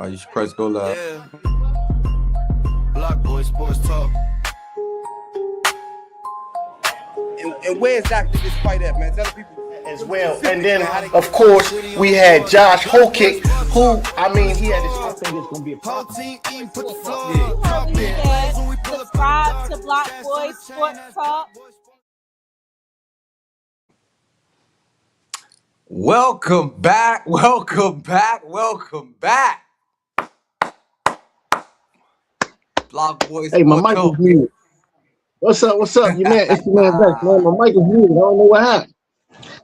You should press go live. Yeah. BlockBoy SportsTalk. And where exactly this fight at, man? Tell the people as well. And then, of course, we had Josh Hokick, who, I mean, he had this. I think it's going to be a whole team eating, put the floor Subscribe to BlockBoy SportsTalk. Welcome back. BlockBoy Hey, my mic is muted. What's up? You man, it's your man Vex, man. My mic is muted. I don't know what happened.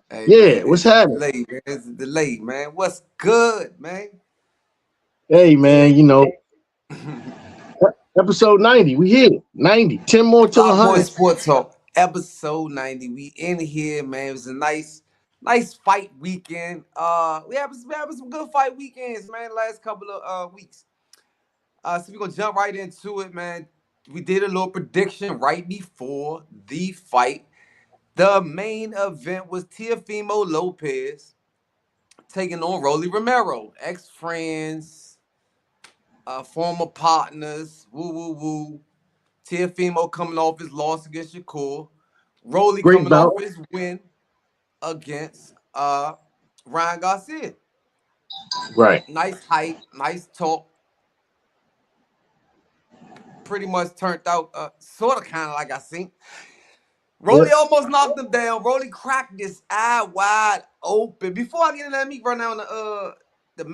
Hey, yeah, man, what's happening? It's delayed, man. What's good, man? Hey, man, you know, episode 90. We here. 90. 10 more to 100. BlockBoy SportsTalk, episode 90. We in here, man. It was a nice fight weekend. We having some good fight weekends, man. Last couple of weeks. So we're gonna jump right into it, man. We did a little prediction right before the fight. The main event was Teofimo Lopez taking on Romero, ex-friends, former partners. Woo. Teofimo coming off his loss against Shakur. Rolly coming off his win against Ryan Garcia. Right. Nice hype, nice talk. Pretty much turned out sort of kind of like I seen. Rolly almost knocked him down. Rolly cracked his eye wide open. Before I get into that, let me run down the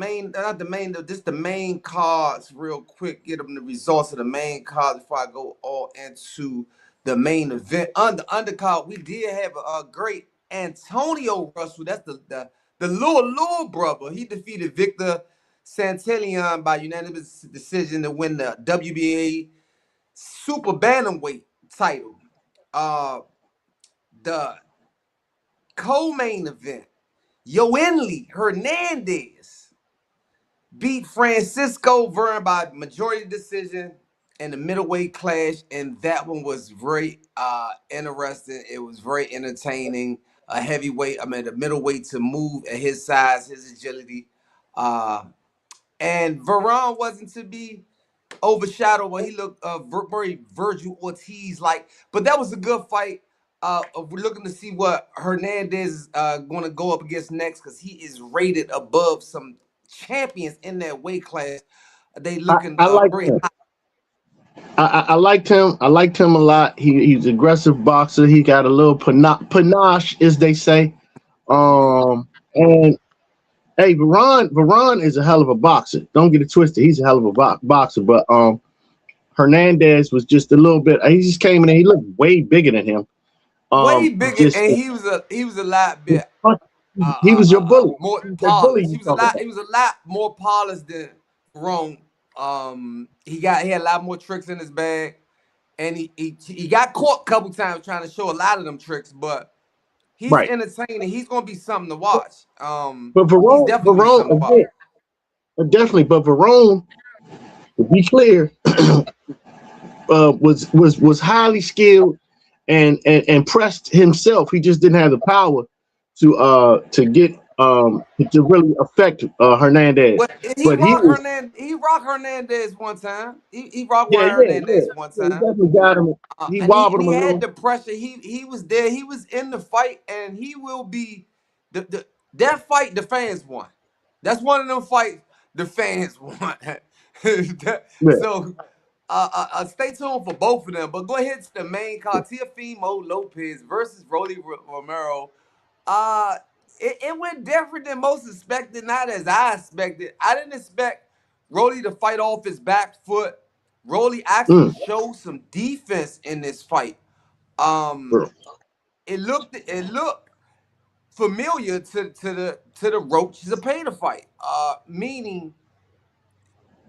main cards real quick. Get them the results of the main cards before I go all into the main event. On the undercard, we did have a great Antonio Russell. That's the little brother. He defeated Victor Santelian by unanimous decision to win the WNBA Super Bantamweight title. The co-main event, Yoenli Hernandez beat Francisco Vern by majority decision in the middleweight clash, and that one was very interesting. It was very entertaining. A heavyweight, the middleweight to move at his size, his agility, and Veron wasn't to be overshadowed when he looked very Virgil Ortiz like, but that was a good fight. We're looking to see what Hernandez is going to go up against next, because he is rated above some champions in that weight class. They looking very high. I liked him. I liked him a lot. He's an aggressive boxer. He got a little panache, as they say. And hey, Veron is a hell of a boxer. Don't get it twisted. He's a hell of a boxer. But Hernandez was just a little bit. He just came in and he looked way bigger than him. Way bigger, and he was a lot bit. He was your bully. More polished. He was a lot more polished than Rome. He had a lot more tricks in his bag, and he got caught a couple times trying to show a lot of them tricks, but he's entertaining. He's gonna be something to watch. But Veron definitely. But Veron, to be clear, was highly skilled and pressed himself. He just didn't have the power to get to really affect Hernandez. He rocked Hernandez one time. He rocked Hernandez one time. He definitely got him. He wobbled him. He had the pressure. He was there. He was in the fight, and he will be that fight. The fans won. That's one of them fights the fans won. So stay tuned for both of them. But go ahead to the main card: Teofimo Lopez versus Rolly Romero. It went different than most expected, not as I expected. I didn't expect Rolly to fight off his back foot. Rolly actually showed some defense in this fight. It looked familiar to the Roach Zepeda fight. Meaning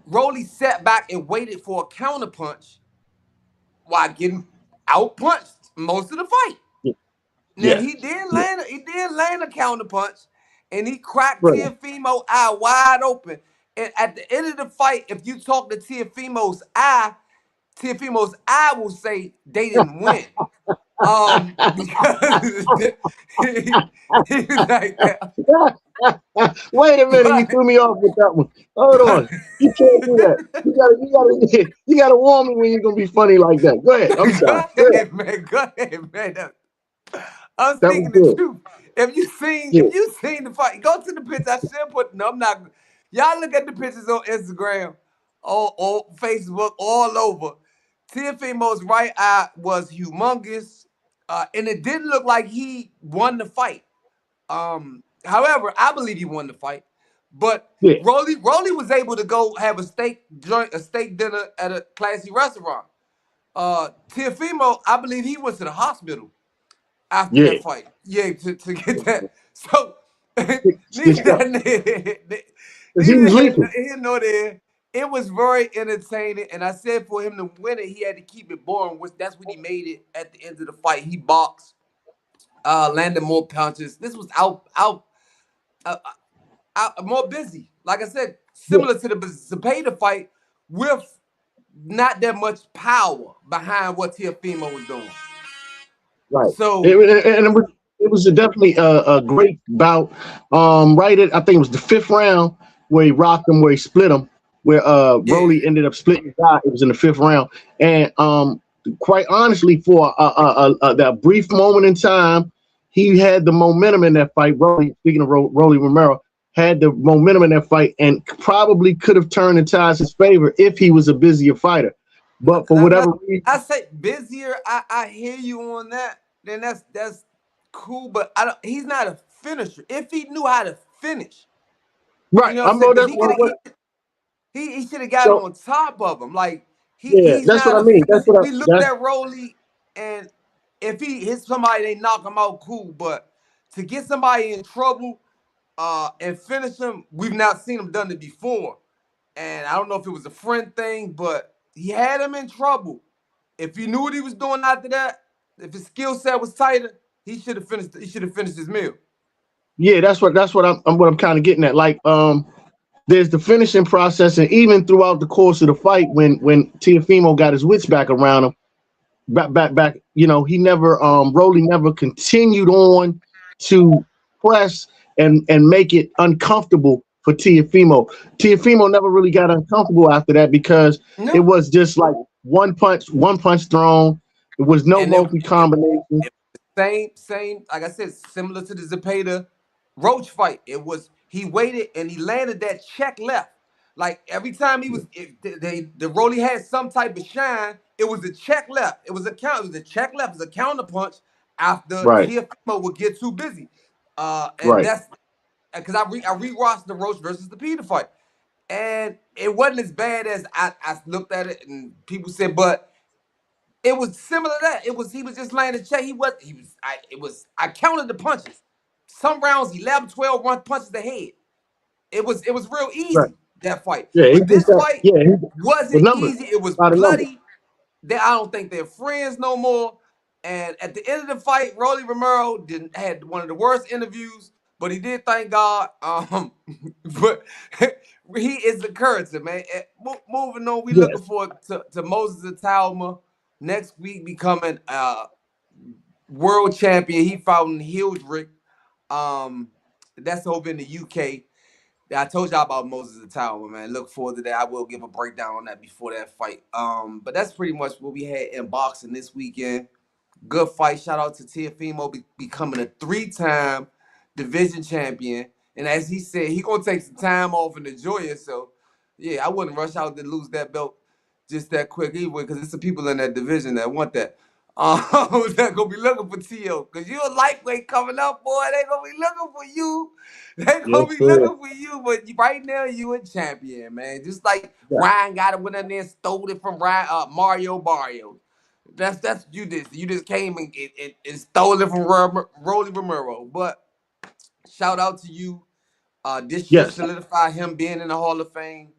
Rolly sat back and waited for a counterpunch while getting outpunched most of the fight. Now he did land a counterpunch, and he cracked Teofimo's eye wide open. And at the end of the fight, if you talk to Teofimo's eye will say they didn't win. Because he was like that. Wait a minute, you But threw me off with that one. Hold on. You can't do that. You gotta warn me when you're gonna be funny like that. Go ahead. I'm go sorry. Go ahead. ahead, man. Go ahead, man. I'm That was speaking the good. truth. Yeah, If you seen the fight, go to the picture. I should put. No, I'm not. Y'all look at the pictures on Instagram, or Facebook, all over. Teofimo's right eye was humongous, and it didn't look like he won the fight. However, I believe he won the fight, but yeah, Rolly was able to go have a steak dinner at a classy restaurant. Teofimo, I believe he went to the hospital after yeah. that fight. Yeah, to get that. So Stitched up. neither Because he was leaking. here nor there. It was very entertaining, and I said for him to win it, he had to keep it boring, which that's what he made it at the end of the fight. He boxed, landed more punches. This was uh, more busy. Like I said, Yeah, similar to the Zepeda fight, with not that much power behind what Teofimo was doing. right. So And it was definitely a great bout. Right at I think it was the fifth round where he rocked him, where he split him, where yeah, Rolly ended up splitting his eye. It was in the fifth round, and quite honestly, for that brief moment in time, he had the momentum in that fight. Rolly, speaking of Rolly Romero, had the momentum in that fight, and probably could have turned the tides his favor if he was a busier fighter. But for now, whatever reason, I say busier. I hear you on that. Then that's cool, but I don't. He's not a finisher. If he knew how to finish, you right? know what I'm I'm saying? about Because that's what. he should have got So on top of him. Like yeah, he's that's what not I a mean. That's finisher. what I We looked that at Rolly, and if he hits somebody, they knock him out. Cool, but to get somebody in trouble, and finish him, we've not seen him done it before. And I don't know if it was a friend thing, but he had him in trouble. If he knew what he was doing after that, if his skill set was tighter, he should have finished. He should have finished his meal. yeah, that's what I'm kind of getting at. Like there's the finishing process, and even throughout the course of the fight, when Teofimo got his wits back around him, back, he never Rolly never continued on to press and make it uncomfortable for Teofimo. Teofimo never really got uncomfortable after that because it No, was just like one punch thrown. It was no and multi combination. it same. Like I said, similar to the Zepeda Roach fight. It was he waited and he landed that check left. Like every time he was, the Rolly had some type of shine. It was a check left. It was a count. It was a check left. It was a counter punch after Right, Teofimo would get too busy. And right. that's because I rewatched the Roach versus the Peter fight, and it wasn't as bad as I looked at it, and people said, but it was similar to that. It was he was just laying the check. I counted the punches. Some rounds 11, 12 run punches ahead. It was real Right. easy that fight. Yeah, he But just this got fight yeah, he was wasn't numbers. easy. It was A lot of numbers. bloody. I don't think they're friends no more. And at the end of the fight, Rolly Romero had one of the worst interviews, but he did thank God. But he is the character, man. Moving on, we looking Yes. forward to Moses Atalma next week becoming world champion. He fought in Hildrick. Um, that's over in the UK. I told y'all about Moses Atalma, man. Look forward to that. I will give a breakdown on that before that fight. But that's pretty much what we had in boxing this weekend. Good fight. Shout out to Teofimo becoming a 3-time division champion. And as he said, he gonna take some time off and enjoy it. So, yeah, I wouldn't rush out to lose that belt just that quick either, because there's some people in that division that want that. That gonna be looking for Tio, because you a lightweight coming up, boy. They gonna be looking for you. They Yes, gonna be sir. looking for you, but right now you a champion, man. Just like Yeah. Ryan got it went in there and stole it from Mario Barrio. That's you did. You just came and stole it from Rolly Romero. But shout out to you. This should Yes. solidify him being in the Hall of Fame.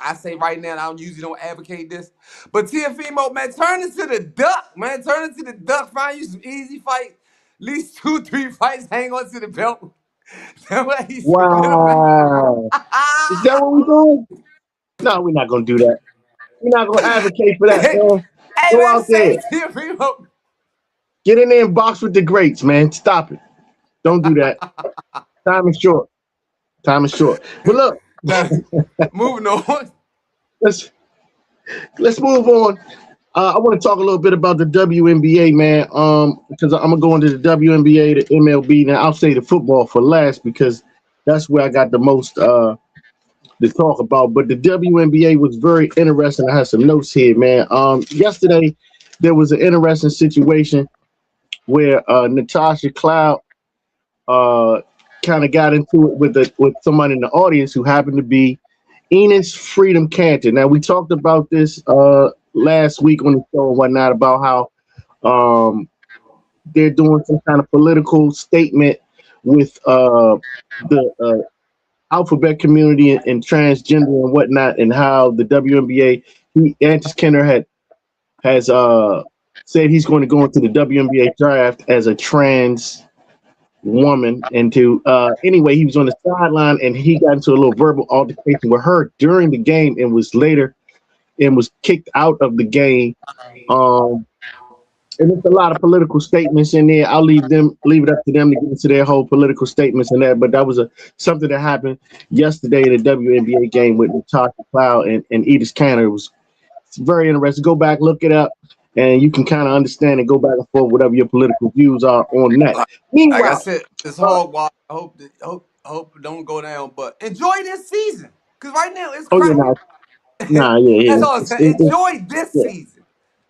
I say right now, I usually don't advocate this, but Teofimo, man, turn into the duck, man. Turn into the duck. Find you some easy fight. At least 2, 3 fights. Hang on to the belt. That way he submit him. Wow. Is that what we're doing? No, we're not gonna do that. We're not gonna advocate for that, Hey, man. Go man, out there. say Teofimo. Get in there and box with the greats, man. Stop it. Don't do that. Time is short. Time is short. But look, Now, moving on. let's let's move on. I want to talk a little bit about the WNBA, man. Because I'm gonna go into the WNBA, the MLB. Now I'll say the football for last because that's where I got the most to talk about. But the WNBA was very interesting. I have some notes here, man. Yesterday there was an interesting situation where Natasha Cloud uh kind of got into it with someone in the audience who happened to be Enos Freedom Cantor. Now we talked about this last week on the show and whatnot about how they're doing some kind of political statement with the alphabet community and transgender and whatnot, and how the WNBA, Antis Kenner has said he's going to go into the WNBA draft as a trans woman. And to anyway, he was on the sideline and he got into a little verbal altercation with her during the game and was kicked out of the game. And there's a lot of political statements in there. I'll leave it up to them to get into their whole political statements and that. But that was something that happened yesterday in the WNBA game with Natasha Cloud and Edith Cantor. It's very interesting. Go back, look it up, and you can kind of understand and go back and forth whatever your political views are on that. Like I Meanwhile, said, this hog wild. I hope it don't go down. But enjoy this season, because right now it's oh yeah, crazy. yeah. That's all I'm saying. Enjoy this Yeah, season.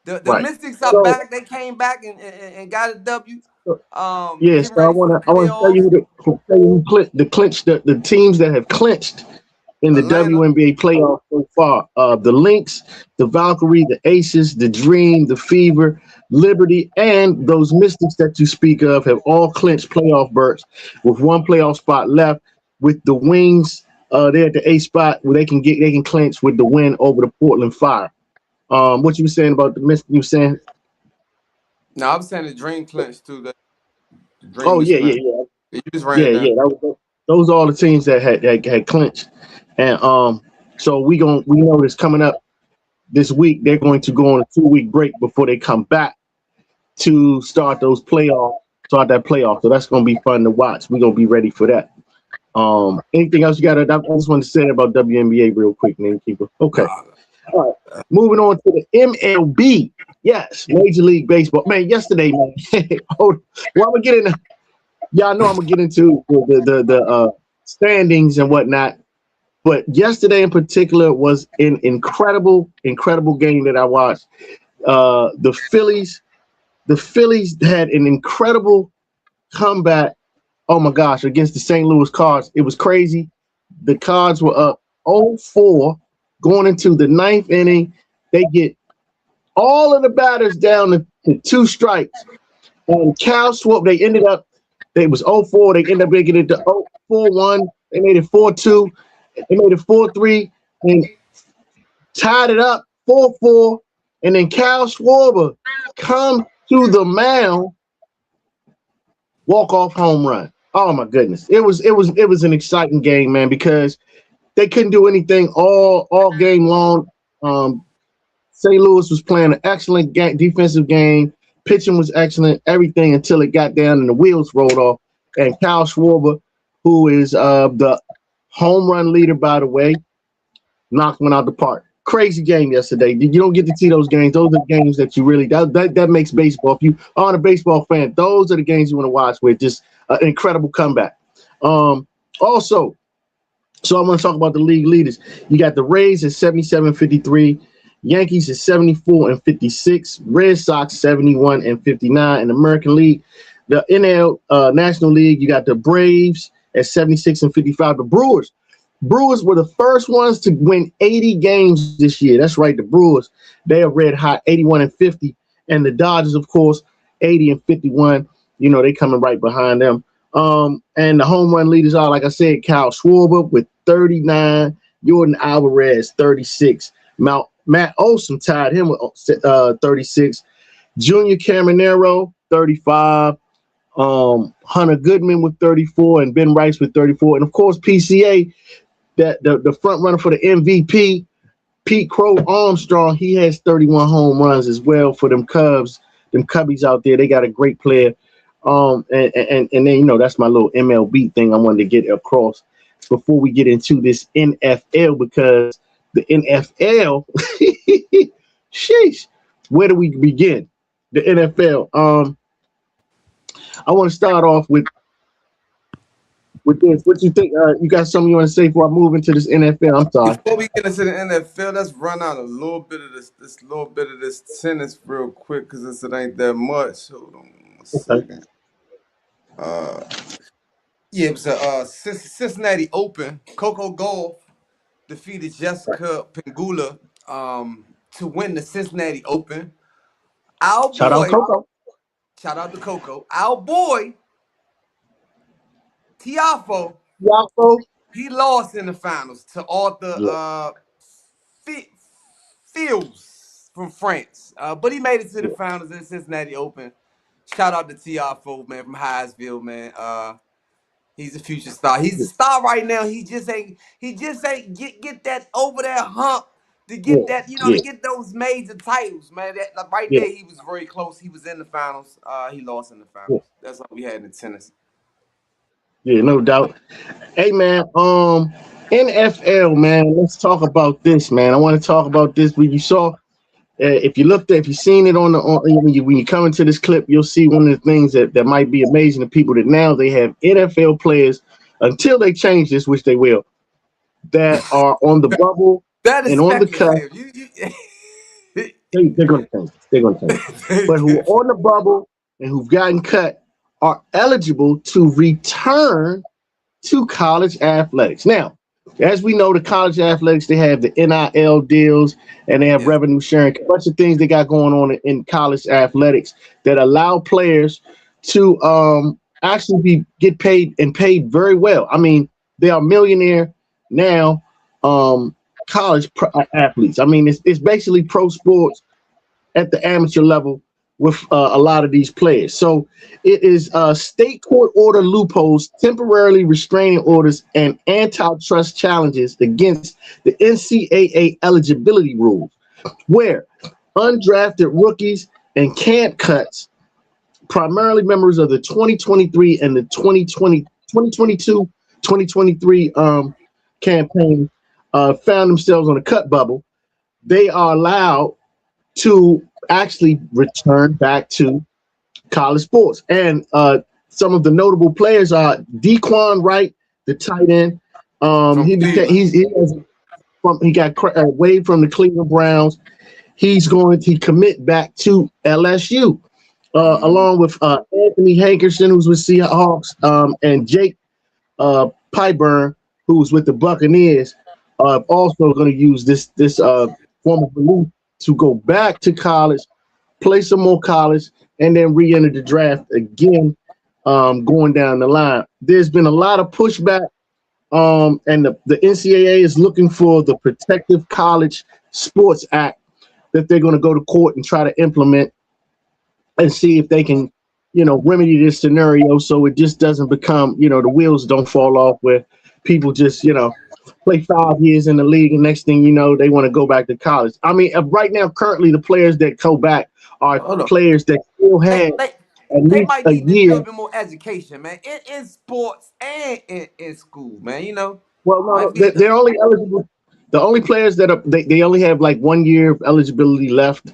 The right. Mystics are So, back. They came back and got a W. yeah, Getting so I ready for want the to tell playoffs. you the teams that have clinched in the Atlanta, WNBA playoffs so far. The Lynx, the Valkyrie, the Aces, the Dream, the Fever, Liberty, and those Mystics that you speak of have all clinched playoff berths with one playoff spot left. With the Wings, they're at the 8th spot where they can clinch with the win over the Portland Fire. What you were saying about the Mystics? You were saying? no, I'm saying the Dream clinched too. The Dream Oh is yeah, clinched. You just ran it down. Those are all the teams that had clinched, and so we know this coming up this week. They're going to go on a 2-week break before they come back to start that playoff. So that's going to be fun to watch. We're going to be ready for that. Anything else you got? I just want to say about WNBA real quick, Namekeeper. Okay. All right. Moving on to the MLB. Yes, Major League Baseball. Man, yesterday, man. Well, I'm gonna get into. Y'all know I'm gonna get into the standings and whatnot. But yesterday in particular was an incredible game that I watched. The Phillies had an incredible comeback. Oh my gosh, against the St. Louis Cards. It was crazy. The Cards were up 0-4 going into the 9th inning. They get all of the batters down to 2 strikes. And Cal Swap, it was 0-4. They ended up making it to 4-1. They made it 4-2. They made it 4-3 and tied it up 4-4. And then Cal Schwarber comes to the mound, walk-off home run. Oh my goodness. It was an exciting game, man, because they couldn't do anything all game long. St. Louis was playing an excellent defensive game. Pitching was excellent, everything until it got down and the wheels rolled off. And Kyle Schwarber, who is the home run leader, by the way, knocked one out the park. Crazy game yesterday. You don't get to see those games. Those are the games that you really that makes baseball. If you aren't a baseball fan, those are the games you want to watch with just an incredible comeback. Also, so I want to talk about the league leaders. You got the Rays at 77-53. Yankees at 74-56, Red Sox 71-59 in the American League. The NL National League, you got the Braves at 76-55. The Brewers were the first ones to win 80 games this year. That's right, the Brewers. They are red hot, 81-50, and the Dodgers, of course, 80-51. You know, they coming right behind them. And the home run leaders are, like I said, Kyle Schwarber with 39, Jordan Alvarez 36, Matt Olson tied him with 36. Junior Caminero, 35. Hunter Goodman with 34 and Ben Rice with 34. And, of course, PCA, the front runner for the MVP, Pete Crow Armstrong, he has 31 home runs as well for them Cubs, them Cubbies out there. They got a great player. And then that's my little MLB thing I wanted to get across before we get into this NFL, because the NFL, sheesh, where do we begin? The NFL. I want to start off with this. What you think? You got something you want to say before I move into this NFL? I'm sorry. Before we get into the NFL, let's run out a little bit of this tennis real quick, because it ain't that much. Hold on a second. Yeah, it was a Cincinnati Open. Coco Gauff defeated Jessica Pegula to win the Cincinnati Open. Our Shout out boy, Coco. shout out to Coco. Our boy, Teofimo, Yapo. he lost in the finals to Arthur Fields from France. But he made it to the finals in the Cincinnati Open. Shout out to Teofimo, man, from Highsville, man. He's a future star. He's a star right now. He just ain't get that over that hump to get that, to get those major titles, man. That right there, he was very close. He was in the finals. He lost in the finals. That's all we had in tennis. Yeah, no doubt. Hey man, NFL, man. Let's talk about this, man. I want to talk about this. When you saw, if you seen it when you come into this clip, you'll see one of the things that might be amazing to people, that now they have NFL players, until they change this, which they will, that are on the bubble That is and on the cut. They're going to change. They're going to change. But who are on the bubble and who've gotten cut are eligible to return to college athletics. Now, as we know, the college athletics, they have the NIL deals and they have revenue sharing, a bunch of things they got going on in college athletics that allow players to actually get paid, and paid very well. I mean, they are millionaire now college athletes. I mean, it's basically pro sports at the amateur level with a lot of these players. So it is state court order loopholes, temporarily restraining orders, and antitrust challenges against the NCAA eligibility rules, where undrafted rookies and camp cuts, primarily members of the 2023 and the 2022-2023 campaign, found themselves on a cut bubble. They are allowed to actually return back to college sports. And some of the notable players are Dequan Wright, the tight end. He got waived from the Cleveland Browns. He commit back to LSU, along with Anthony Hankerson, who's with Seahawks, and Jake Pyburn, who's with the Buccaneers. Also going to use this form of relief to go back to college, play some more college, and then re-enter the draft again, going down the line. There's been a lot of pushback, and the NCAA is looking for the Protective College Sports Act that they're going to go to court and try to implement and see if they can, remedy this scenario so it just doesn't become, the wheels don't fall off where people just, play 5 years in the league, and next thing you know, they want to go back to college. I mean, right now, currently, the players that go back are players that still have at least might a need year. A little bit more education, man, in sports and in school, man. Well, no, they're only eligible. The only players that they only have like 1 year of eligibility left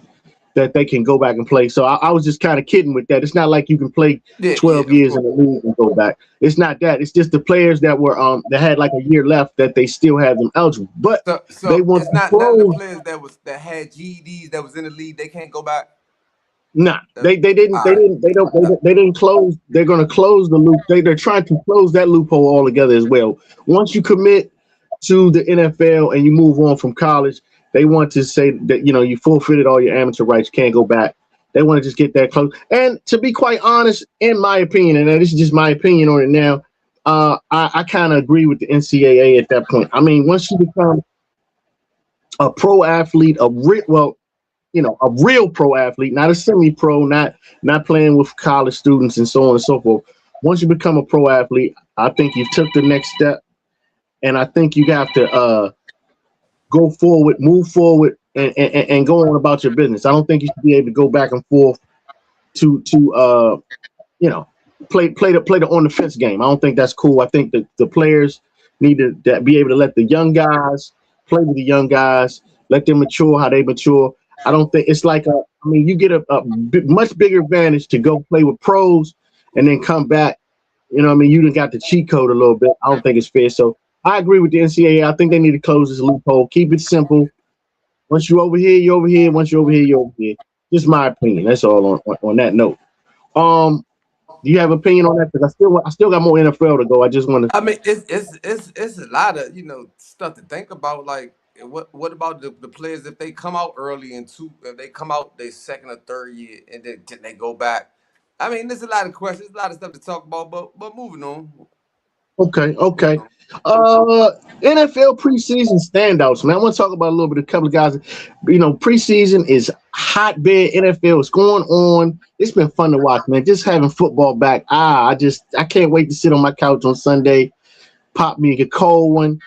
that they can go back and play. So I was just kind of kidding with that. It's not like you can play 12 years in the league and go back. It's not that. It's just the players that were that had like a year left that they still have them eligible. But so they want it's not none of the players that had GEDs that was in the league. They can't go back. Nah, they didn't close. They're going to close the loop. They're trying to close that loophole altogether as well. Once you commit to the NFL and you move on from college, they want to say that, you forfeited all your amateur rights, you can't go back. They want to just get that close. And to be quite honest, in my opinion, and this is just my opinion on it now, I kind of agree with the NCAA at that point. I mean, once you become a pro athlete, a real pro athlete, not a semi-pro, not playing with college students and so on and so forth. Once you become a pro athlete, I think you took the next step, and I think you have to go forward, move forward, and go on about your business. I don't think you should be able to go back and forth to play the on the fence game. I don't think that's cool. I think that the players need to be able to let the young guys play with the young guys, let them mature how they mature. I don't think it's like you get a much bigger advantage to go play with pros and then come back. You know what I mean? You done got the cheat code a little bit. I don't think it's fair. So I agree with the NCAA. I think they need to close this loophole. Keep it simple. Once you over here, you're over here. Once you're over here, you're over here. Just my opinion. That's all on that note. Do you have opinion on that? Because I still got more NFL to go. I just want to. I mean, it's a lot of stuff to think about. Like, what about the players if they come out early if they come out their second or third year and then they go back? I mean, there's a lot of questions, a lot of stuff to talk about. But moving on. Okay. Moving on. NFL preseason standouts, man. I want to talk about a little bit of a couple of guys. Preseason is hotbed NFL. It's going on. It's been fun to watch, man. Just having football back. I can't wait to sit on my couch on Sunday, pop me a cold one,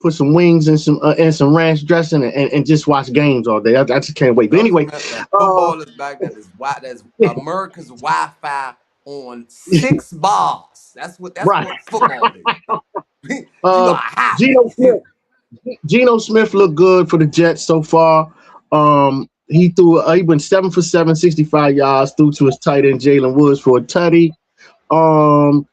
put some wings and some ranch dressing, and just watch games all day. I just can't wait. But anyway, football is back. That's America's Wi-Fi on 6 bars. That's what football is. Geno Smith. Geno Smith looked good for the Jets so far. He went 7 for 7, 65 yards, threw to his tight end Jalen Woods for a tutty.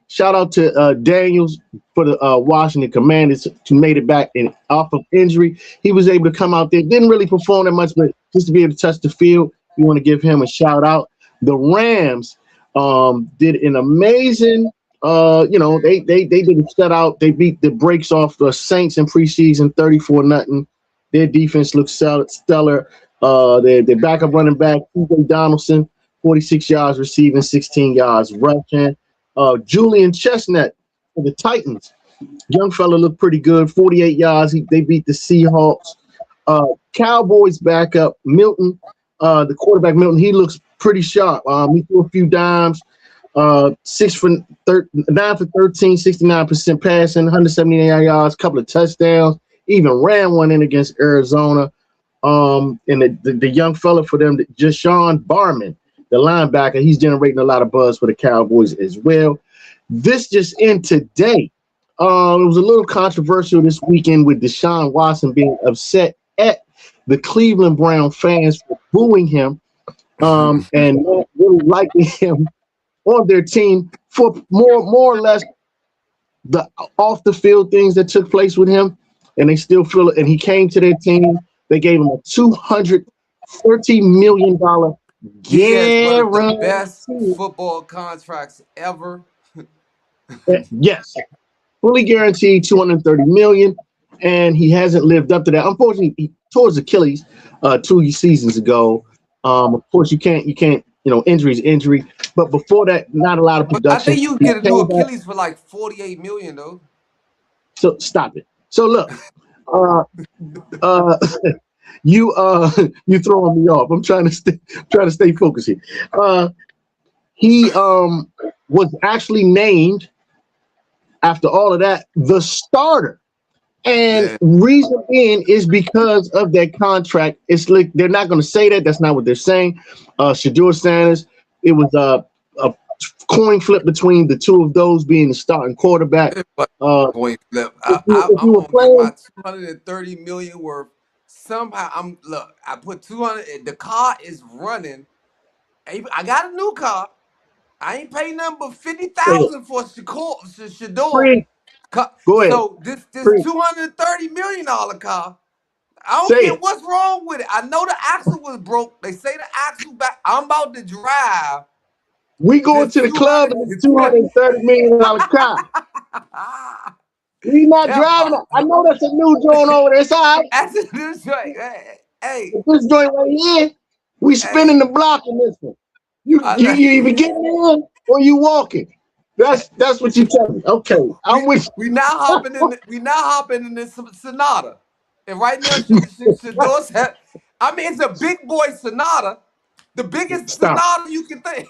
Shout out to Daniels for the Washington Commanders who made it back off of injury. He was able to come out there, didn't really perform that much, but just to be able to touch the field, we want to give him a shout out. The Rams did an amazing. They did a shutout. They beat the brakes off the Saints in preseason 34-0. Their defense looks stellar. Their backup running back, TJ Donaldson, 46 yards receiving, 16 yards rushing. Julian Chestnut for the Titans. Young fella looked pretty good, 48 yards. They beat the Seahawks. Cowboys backup, Milton, the quarterback Milton, he looks pretty sharp. He threw a few dimes. 9 for 13, 69% passing, 179 yards, couple of touchdowns, even ran one in against Arizona. And the young fella for them, Jashawn Barman, the linebacker, he's generating a lot of buzz for the Cowboys as well. This just in today. It was a little controversial this weekend with Deshaun Watson being upset at the Cleveland Brown fans for booing him and not really liking him on their team for more or less the off the field things that took place with him, and they still feel it. And he came to their team. They gave him a $230 million One of the guarantee. best football contracts ever. Yes, fully guaranteed $230 million, and he hasn't lived up to that. Unfortunately, he tore his Achilles 2 seasons ago. Of course, you can't. Injury is injury. But before that, not a lot of production. I think you get a new Achilles for like $48 million though. So stop it. So look, you throwing me off. I'm trying to stay focused here. He was actually named after all of that the starter. And reason being is because of that contract. It's like they're not going to say that. That's not what they're saying. Shedeur Sanders, it was a coin flip between the two of those being the starting quarterback. Coin flip. I'm going to put my $230 million worth. Somehow I put 200. The car is running. I got a new car. I ain't paying nothing but $50,000 for Shedeur. Go ahead. So this $230 million car, I don't care what's wrong with it. I know the axle was broke. They say the axle back. I'm about to drive. We going to the club in a $230 million car. We not driving it. I know that's a new joint over there. It's all right. That's a new joint. Hey. This joint right here, we spinning the block in this one. You either getting in or you walking. That's what you tell me. Okay, I'm with you. We now hopping in this Sonata, and right now Shedeur said, I mean, it's a big boy Sonata, the biggest Sonata you can think.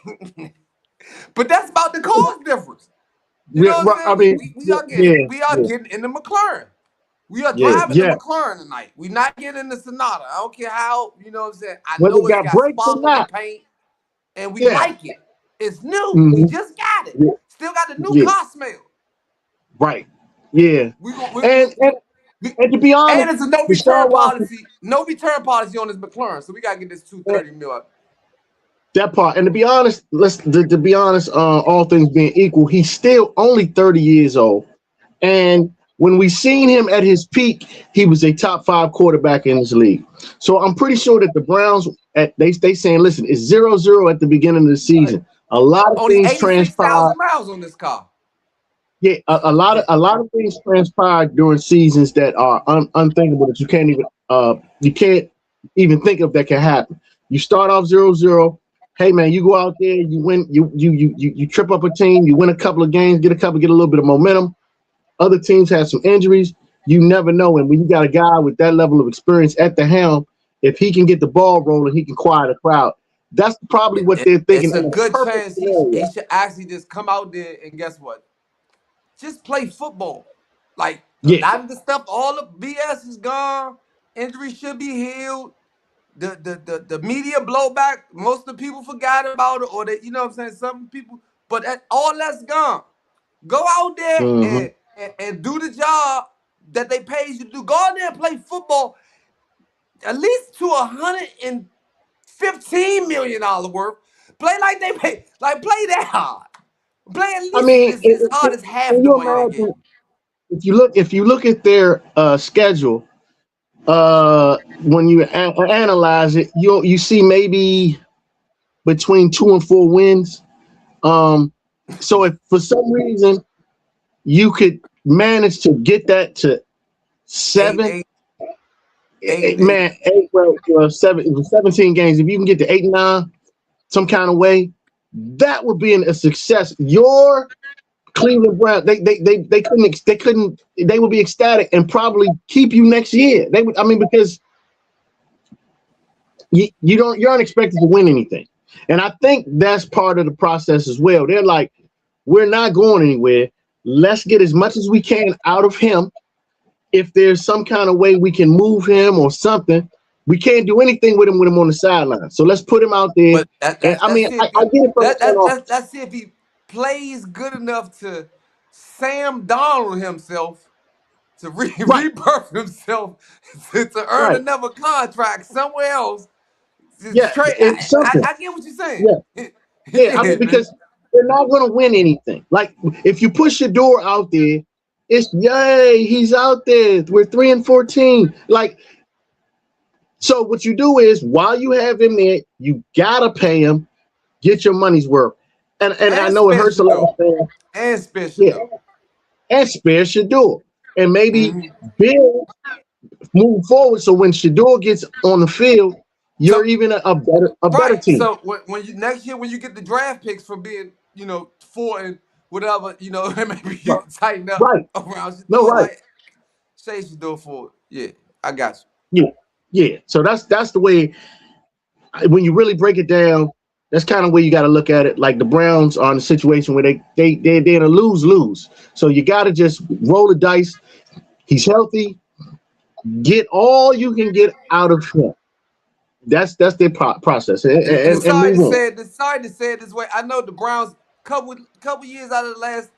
But that's about the cost difference. You know what I'm saying? We are getting in the McLaren. We are driving the McLaren tonight. We're not getting in the Sonata. I don't care how. You know what I'm saying? I know it's got sparkling paint, and we like it. It's new. He Mm-hmm. just got it. Yeah. Still got the new Yeah. car smell. Right. Yeah. We go. And and We, and to be honest, and it's a no return Deshaun Watson, policy. No return policy on this McLaren. So we gotta get this eh, 230 mil. that part. And to be honest, to be honest, all things being equal, he's still only 30 years old. And when we seen him at his peak, he was a top 5 quarterback in this league. So I'm pretty sure that the Browns they saying, listen, it's 0-0 at the beginning of the Right. season. A lot of Only things transpired. 86,000 miles on this car. Yeah, a lot of things transpired during seasons that are unthinkable that you can't even think of that can happen. You start off 0-0. Hey man, you go out there, you win, you trip up a team, you win a couple of games, get a little bit of momentum. Other teams have some injuries. You never know. And when you got a guy with that level of experience at the helm, if he can get the ball rolling, he can quiet a crowd. That's probably what they're thinking It's a in a good perfect chance he scenario. should actually just come out there and guess what? Just play football. Like a Yeah. lot of the stuff, all the BS is gone. Injuries should be healed. The media blowback, most of the people forgot about it, or they, you know what I'm saying? Some people, but all that's gone. Go out there Mm-hmm. and do the job that they paid you to do. Go out there and play football at least to $115 million worth. Play like they pay, like play that hard. Play at I least mean, as hard as half can the you money they get. imagine if you look at their schedule, when you analyze it, you see maybe between 2 and 4 wins. Um, so if for some reason you could manage to get that to Eight, 7, eight, eight, and eight. man, 8, well, 17 games. If you can get to 8 and 9, some kind of way, that would be a success. Your Cleveland Browns, they would be ecstatic and probably keep you next year. They would, I mean, because you're unexpected to win anything. And I think that's part of the process as well. They're like, we're not going anywhere. Let's get as much as we can out of him. If there's some kind of way we can move him or something, we can't do anything with him on the sideline. So let's put him out there. But And I let's mean, see I if he get it from the front office. let's see if he plays good enough to Sam Donald himself to Right, rebirth himself to earn right. another contract somewhere else. Yeah, Straight, it's something. I get what you're saying. Yeah. Yeah, I Yeah, mean, man. because they're not going to win anything. Like, if you push your door out there, it's yay, he's out there. We're 3-14. Like, so what you do is while you have him there, you gotta pay him, get your money's worth. And I And know it hurts a special lot of though. fans. And special Yeah, though. and spare Shador. And maybe Mhm. build move forward so when Shador gets on the field, you're So even a better right. team. So when you next year when you get the draft picks for being 4 and whatever maybe you Right. can tighten up Right. around No, Shador right. like say Shador for I got you. Yeah. Yeah. So that's the way when you really break it down, that's kind of where you got to look at it. Like the Browns are in a situation where they're in a lose. So you got to just roll the dice. He's healthy. Get all you can get out of him. That's their process, And and sorry move to on. say it, sorry to say it this way. I know the Browns couple years out of the last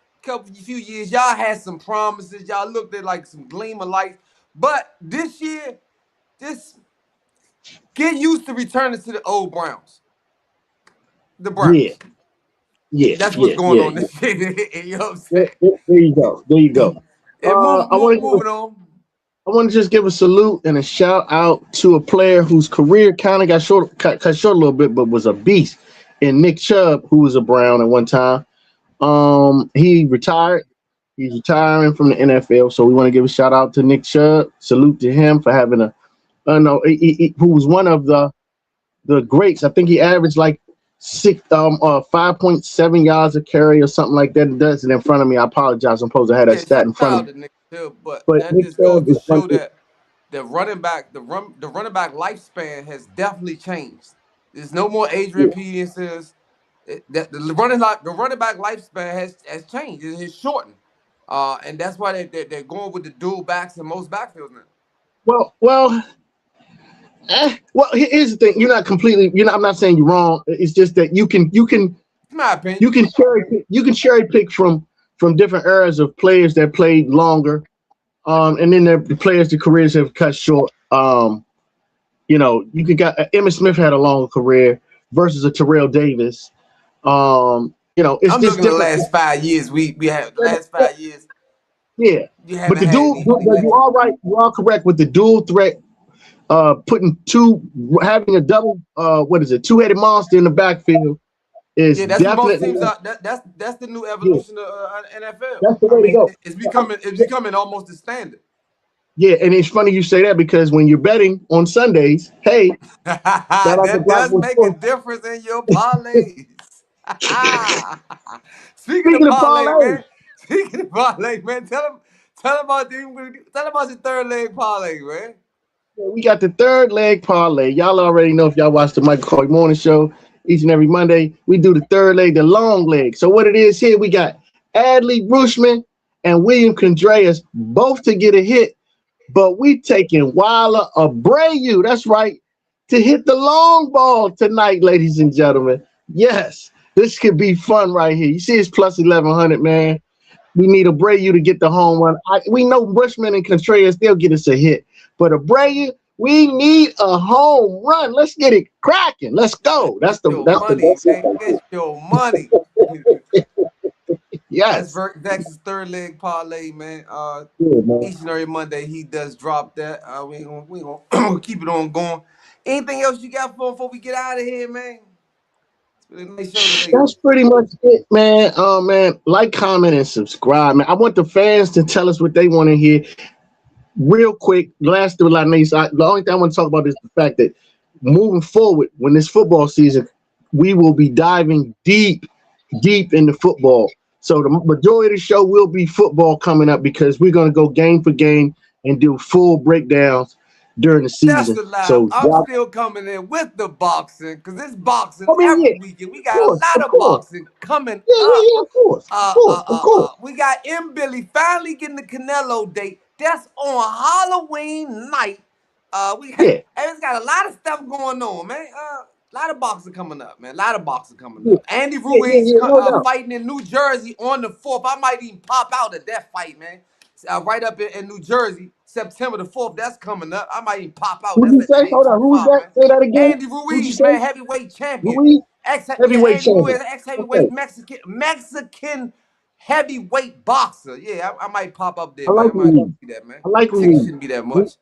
few years, y'all had some promises. Y'all looked at like some gleam of light. But this year, just get used to returning to the old Browns. The Yeah, Browns. yeah, That's what's yeah, going yeah, on yeah. this year. You know what I'm There, saying? there you go. There you go. And I want to moving on. I want to just give a salute and a shout out to a player whose career kind of cut short a little bit, but was a beast. And Nick Chubb, who was a Brown at one time. He retired. He's retiring from the NFL, so we want to give a shout out to Nick Chubb. Salute to him for having who was one of the greats. I think he averaged like 5.7 yards a carry or something like that. It does it in front of me. I apologize. I'm supposed to have that Yeah, stat shout in front of out me. to Nick Hill, but But that Nick just goes Chubb to is one. show that the running back, the running back lifespan has definitely changed. There's no more Adrian Yeah, Peterson's. That the running back lifespan has changed. It has shortened, and that's why they're going with the dual backs in most backfields now. well. Here's the thing. You're not completely. I'm not saying you're wrong. It's just that you can. my opinion. You can cherry pick from different eras of players that played longer, and then the players the careers have cut short. You could got Emmitt Smith had a long career versus a Terrell Davis. It's I'm just looking at the different. last 5 years. We have the last 5 years. Yeah, You but haven't the had dual, any you are right. You are correct with the dual threat. Having a double, two-headed monster in the backfield is Yeah, that's what most definitely teams are. That's the new yeah. evolution of NFL. That's the I way to mean, go. it's becoming almost the standard. Yeah, and it's funny you say that because when you're betting on Sundays, hey, shout out to That does BlockBoy make a Sports. difference in your parlays. Speaking of Speaking of parlay, parlays, man. Speaking of parlay, man. Tell them about the third leg parlay, man. we got the third leg parlay. Y'all already know if y'all watch the Michael Coy Morning Show each and every Monday. We do the third leg, the long leg. So what it is here, we got Adley Rushman and William Contreras both to get a hit, but we taking Wilder Abreu. That's right, to hit the long ball tonight, ladies and gentlemen. Yes, this could be fun right here. You see, it's plus 1100, man. We need Abreu to get the home run. We know Bushman and Contreras, they'll get us a hit. But Abreu, we need a home run. Let's get it cracking. Let's go. That's the Money, best. man. Get your money. That's Yes. Vex's third leg parlay, man. Yeah, man. Each and every Monday he does drop that. We gonna keep it on going. Anything else you got for before we get out of here, man? It's been a nice show today. That's pretty much it, man. Man, like, comment, and subscribe, man. I want the fans to tell us what they want to hear. Real quick, the only thing I want to talk about is the fact that moving forward, when this football season, we will be diving deep into football. So the majority of the show will be football coming up because we're going to go game for game and do full breakdowns during the That's season. the lie. So I'm still coming in with the boxing because it's boxing I mean, every yeah, weekend. We of got a course, lot of of course. boxing coming up. Yeah, of course, of course. We got M. Billy finally getting the Canelo date. That's on Halloween night. It's got a lot of stuff going on, man. A lot of boxing coming up, man. A lot of boxing coming up. Andy Ruiz No doubt. fighting in New Jersey on the 4th. I might even pop out at that fight, man. Right up in New Jersey, September the 4th. That's coming up. I might even pop out. Who'd That's you at say? Hold on. Who was 8:25, that? man. Say that again. Andy Who'd you Ruiz, say? man, heavyweight champion. Ruiz? Heavyweight Andy Ruiz, champion. ex-heavyweight Okay. Mexican heavyweight boxer. Yeah, I might pop up there, I man. like I might Ruiz. see that, man. I like Ticket Ruiz. shouldn't be that much.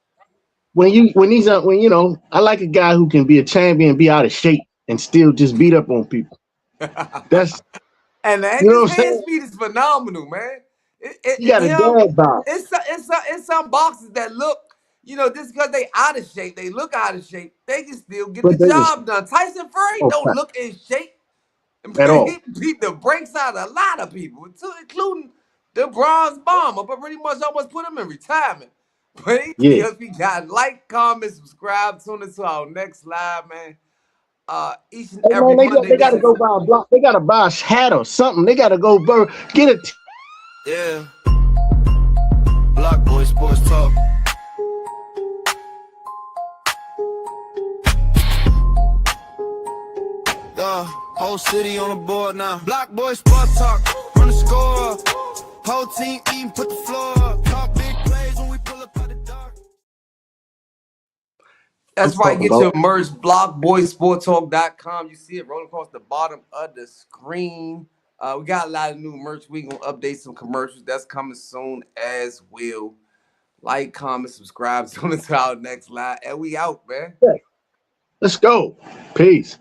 I like a guy who can be a champion, be out of shape, and still just beat up on people. That's And you know his what I'm hand saying. speed is phenomenal, man. He got a dad bod. It's some boxers that look, just because they out of shape, they look out of shape, they can still get But the they just job done. Tyson Fury don't look in shape. at all. He beat the brakes out of a lot of people, including the Bronze Bomber, but pretty much almost put him in retirement. But Yeah. we got like, comment, subscribe, tune into our next live, man. Each and Hey every man, Monday. they gotta go buy a block. They gotta buy a hat or something. They gotta go get it. Yeah. BlockBoy SportsTalk. Whole city on the board now. BlockBoy SportsTalk. Run the score up. Whole team eating, put the floor up. Talk big plays when we pull up out the dark. That's right. Get your merch, BlockBoySportsTalk.com. You see it rolling across the bottom of the screen. We got a lot of new merch. We're going to update some commercials. That's coming soon as well. Like, comment, subscribe. Tune into our next live. And we out, man. Let's go. Peace.